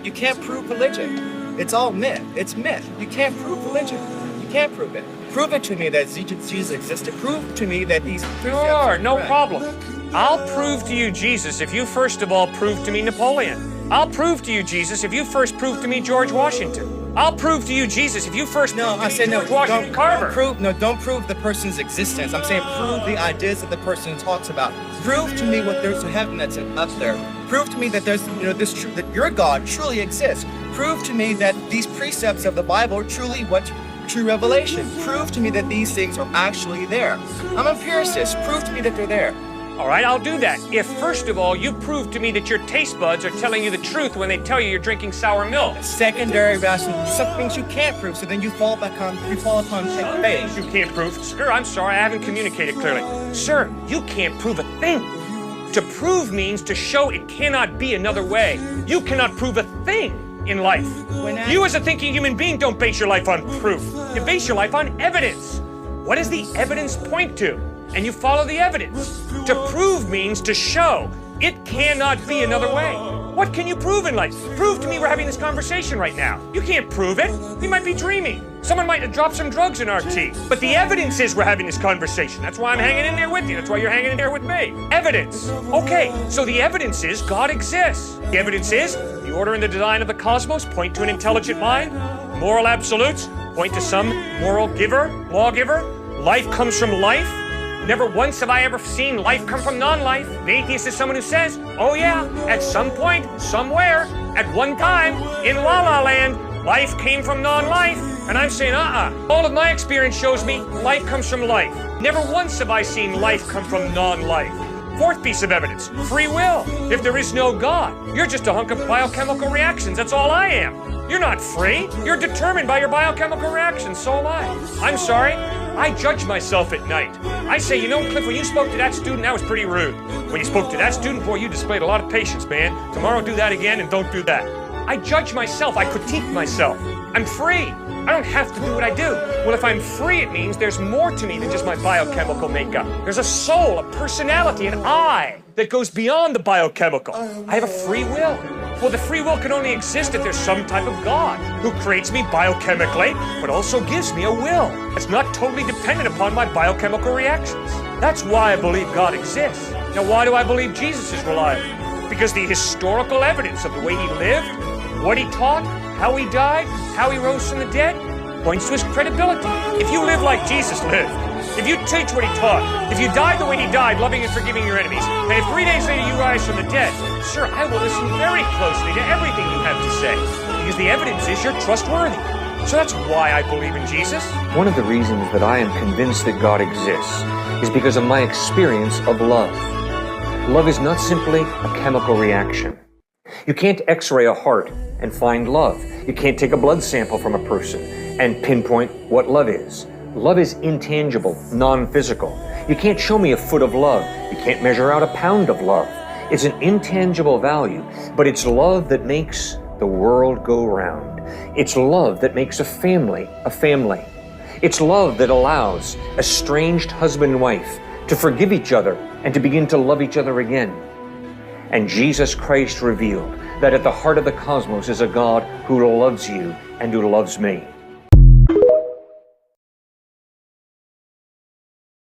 You can't prove religion. It's all myth. It's myth. You can't prove religion. You can't prove it. Prove it to me that Jesus existed. Prove to me that these Sure, no problem. I'll prove to you Jesus if you first of all prove to me Napoleon. I'll prove to you Jesus if you first prove to me George Washington. I'll prove to you Jesus if you first prove to me George Washington Carver. Don't prove the person's existence. I'm saying prove the ideas that the person talks about. Prove to me what there's to heaven that's up there. Prove to me that there's, that your God truly exists. Prove to me that these precepts of the Bible are truly what true revelation. Prove to me that these things are actually there. I'm an empiricist. Prove to me that they're there. All right, I'll do that. If, first of all, you prove to me that your taste buds are telling you the truth when they tell you you're drinking sour milk. Secondary rational, some things you can't prove, so then you fall upon faith. You can't prove. Sir, I'm sorry, I haven't communicated clearly. Sir, you can't prove a thing. To prove means to show it cannot be another way. You cannot prove a thing in life. You as a thinking human being don't base your life on proof. You base your life on evidence. What does the evidence point to? And you follow the evidence. To prove means to show. It cannot be another way. What can you prove in life? Prove to me we're having this conversation right now. You can't prove it. We might be dreaming. Someone might have dropped some drugs in our tea. But the evidence is we're having this conversation. That's why I'm hanging in there with you. That's why you're hanging in there with me. Evidence. Okay, so the evidence is God exists. The evidence is the order and the design of the cosmos point to an intelligent mind. Moral absolutes point to some moral giver, lawgiver. Life comes from life. Never once have I ever seen life come from non-life. The atheist is someone who says, oh yeah, at some point, somewhere, at one time, in La La Land, life came from non-life. And I'm saying, all of my experience shows me life comes from life. Never once have I seen life come from non-life. Fourth piece of evidence, free will. If there is no God, you're just a hunk of biochemical reactions. That's all I am. You're not free. You're determined by your biochemical reactions. So am I. I'm sorry. I judge myself at night. I say, Cliff, when you spoke to that student, that was pretty rude. When you spoke to that student, boy, you displayed a lot of patience, man. Tomorrow, do that again and don't do that. I judge myself. I critique myself. I'm free. I don't have to do what I do. Well, if I'm free, it means there's more to me than just my biochemical makeup. There's a soul, a personality, an I that goes beyond the biochemical. I have a free will. Well, the free will can only exist if there's some type of God who creates me biochemically, but also gives me a will. It's not totally dependent upon my biochemical reactions. That's why I believe God exists. Now, why do I believe Jesus is reliable? Because the historical evidence of the way he lived, what he taught, how he died, how he rose from the dead, points to his credibility. If you live like Jesus lived, if you teach what he taught, if you die the way he died, loving and forgiving your enemies, and if 3 days later you rise from the dead, sir, I will listen very closely to everything you have to say, because the evidence is you're trustworthy. So that's why I believe in Jesus. One of the reasons that I am convinced that God exists is because of my experience of love. Love is not simply a chemical reaction. You can't x-ray a heart and find love. You can't take a blood sample from a person and pinpoint what love is. Love is intangible, non-physical. You can't show me a foot of love. You can't measure out a pound of love. It's an intangible value, but it's love that makes the world go round. It's love that makes a family a family. It's love that allows estranged husband and wife to forgive each other and to begin to love each other again. And Jesus Christ revealed that at the heart of the cosmos is a God who loves you and who loves me.